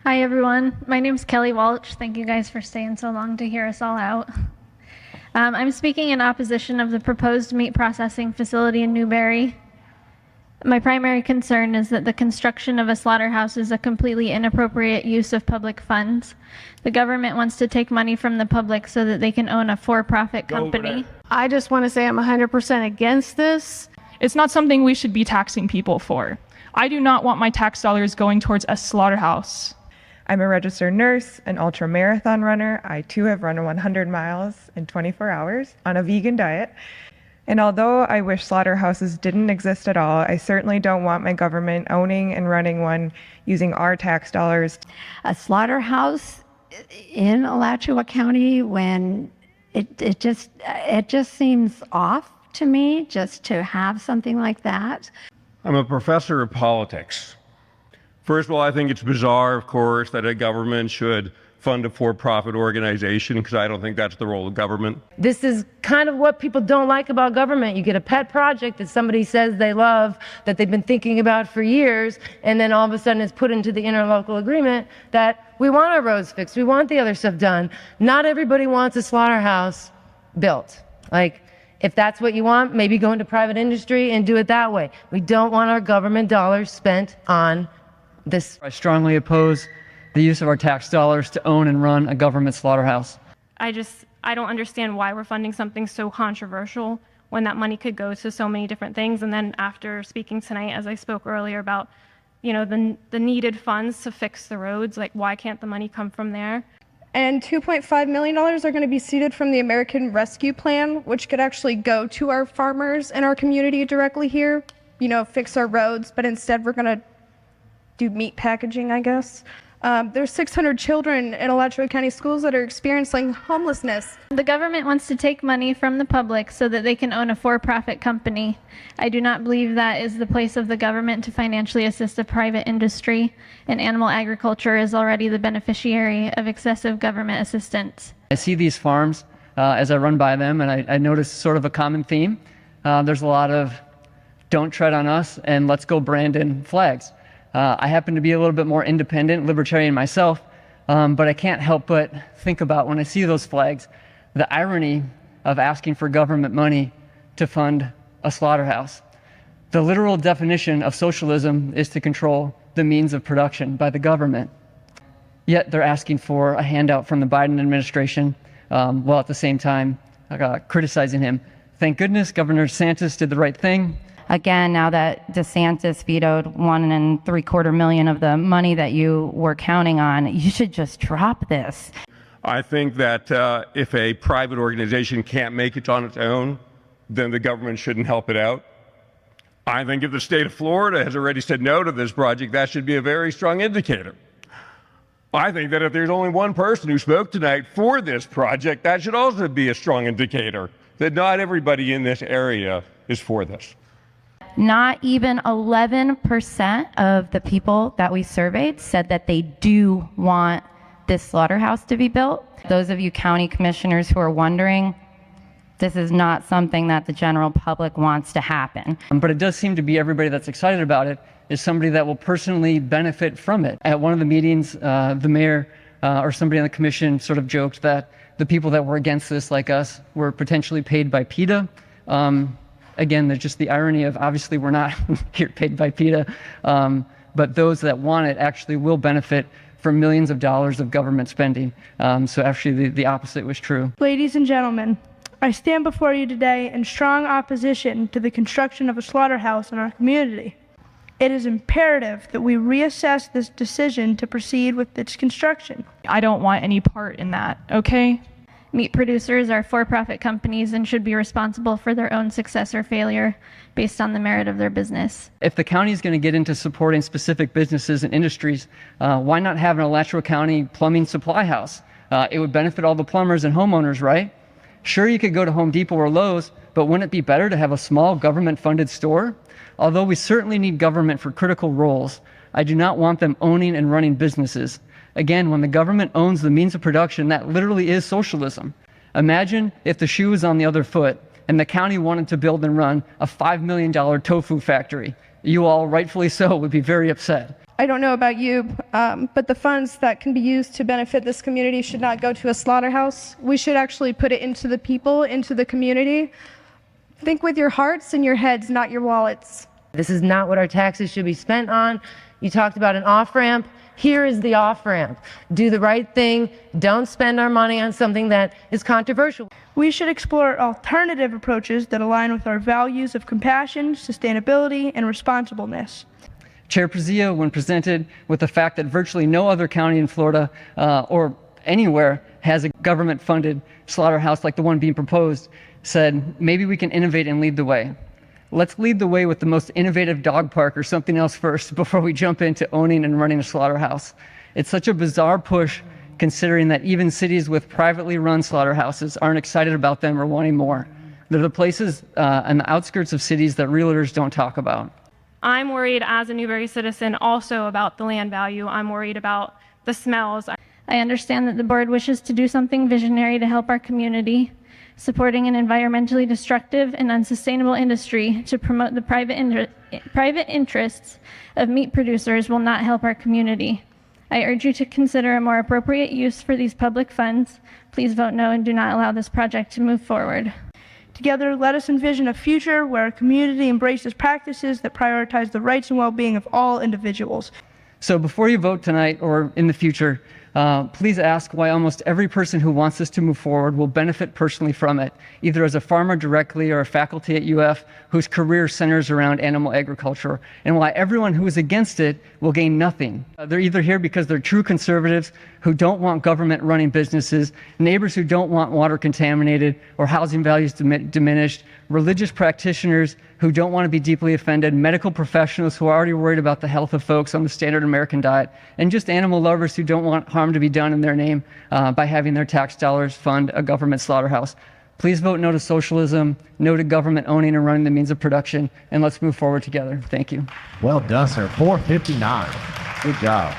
Hi everyone, my name is Kelly Walsh. Thank you guys for staying so long to hear us all out. I'm speaking in opposition of the proposed meat processing facility in Newberry. My primary concern is that the construction of a slaughterhouse is a completely inappropriate use of public funds. The government wants to take money from the public so that they can own a for-profit company. I just want to say I'm 100% against this. It's not something we should be taxing people for. I do not want my tax dollars going towards a slaughterhouse. I'm a registered nurse, an ultra marathon runner. I too have run 100 miles in 24 hours on a vegan diet. And although I wish slaughterhouses didn't exist at all, I certainly don't want my government owning and running one using our tax dollars. A slaughterhouse in Alachua County, when it just seems off to me just to have something like that. I'm a professor of politics. First of all, I think it's bizarre, of course, that a government should fund a for-profit organization, because I don't think that's the role of government. This is kind of what people don't like about government. You get a pet project that somebody says they love, that they've been thinking about for years, and then all of a sudden it's put into the interlocal agreement that we want our roads fixed, we want the other stuff done. Not everybody wants a slaughterhouse built. If that's what you want, maybe go into private industry and do it that way. We don't want our government dollars spent on this. I strongly oppose the use of our tax dollars to own and run a government slaughterhouse. I don't understand why we're funding something so controversial when that money could go to so many different things. And then after speaking tonight, as I spoke earlier about, the needed funds to fix the roads, why can't the money come from there? And $2.5 million are going to be seeded from the American Rescue Plan, which could actually go to our farmers in our community directly here, fix our roads, but instead we're going to do meat packaging, I guess. There's 600 children in Alachua County schools that are experiencing homelessness. The government wants to take money from the public so that they can own a for-profit company. I do not believe that is the place of the government to financially assist a private industry, and animal agriculture is already the beneficiary of excessive government assistance. I see these farms as I run by them, and I notice sort of a common theme. There's a lot of "don't tread on us" and "let's go Brandon" flags. I happen to be a little bit more independent, libertarian myself, but I can't help but think about, when I see those flags, the irony of asking for government money to fund a slaughterhouse. The literal definition of socialism is to control the means of production by the government. Yet they're asking for a handout from the Biden administration, while at the same time criticizing him. Thank goodness Governor DeSantis did the right thing. Again, now that DeSantis vetoed $1.75 million of the money that you were counting on, you should just drop this. I think that if a private organization can't make it on its own, then the government shouldn't help it out. I think if the state of Florida has already said no to this project, that should be a very strong indicator. I think that if there's only one person who spoke tonight for this project, that should also be a strong indicator that not everybody in this area is for this. Not even 11% of the people that we surveyed said that they do want this slaughterhouse to be built. Those of you county commissioners who are wondering, this is not something that the general public wants to happen. But it does seem to be everybody that's excited about it is somebody that will personally benefit from it. At one of the meetings, the mayor or somebody on the commission sort of joked that the people that were against this, like us, were potentially paid by PETA. Again, there's just the irony of, obviously we're not here paid by PETA, but those that want it actually will benefit from millions of dollars of government spending. So actually the opposite was true. Ladies and gentlemen, I stand before you today in strong opposition to the construction of a slaughterhouse in our community. It is imperative that we reassess this decision to proceed with its construction. I don't want any part in that, okay? Meat producers are for-profit companies and should be responsible for their own success or failure based on the merit of their business. If the county is going to get into supporting specific businesses and industries, why not have an Alachua County plumbing supply house? It would benefit all the plumbers and homeowners, right? Sure, you could go to Home Depot or Lowe's, but wouldn't it be better to have a small government-funded store? Although we certainly need government for critical roles, I do not want them owning and running businesses. Again, when the government owns the means of production, that literally is socialism. Imagine if the shoe was on the other foot and the county wanted to build and run a $5 million tofu factory. You all, rightfully so, would be very upset. I don't know about you, but the funds that can be used to benefit this community should not go to a slaughterhouse. We should actually put it into the people, into the community. Think with your hearts and your heads, not your wallets. This is not what our taxes should be spent on. You talked about an off-ramp. Here is the off-ramp. Do the right thing. Don't spend our money on something that is controversial. We should explore alternative approaches that align with our values of compassion, sustainability, and responsibleness. Chair Prezia, when presented with the fact that virtually no other county in Florida or anywhere has a government-funded slaughterhouse like the one being proposed, said, maybe we can innovate and lead the way. Let's lead the way with the most innovative dog park or something else first before we jump into owning and running a slaughterhouse. It's such a bizarre push considering that even cities with privately run slaughterhouses aren't excited about them or wanting more. They're the places on the outskirts of cities that realtors don't talk about. I'm worried as a Newberry citizen also about the land value. I'm worried about the smells. I understand that the board wishes to do something visionary to help our community. Supporting an environmentally destructive and unsustainable industry to promote the private interests of meat producers will not help our community. I urge you to consider a more appropriate use for these public funds. Please vote no and do not allow this project to move forward. Together, let us envision a future where our community embraces practices that prioritize the rights and well-being of all individuals. So before you vote tonight or in the future, please ask why almost every person who wants this to move forward will benefit personally from it, either as a farmer directly or a faculty at UF whose career centers around animal agriculture, and why everyone who is against it will gain nothing. They're either here because they're true conservatives who don't want government running businesses, neighbors who don't want water contaminated or housing values diminished, religious practitioners who don't want to be deeply offended, medical professionals who are already worried about the health of folks on the standard American diet, and just animal lovers who don't want harm to be done in their name by having their tax dollars fund a government slaughterhouse. Please vote no to socialism, no to government owning and running the means of production, and let's move forward together. Thank you. Well done, sir. 459. Good job.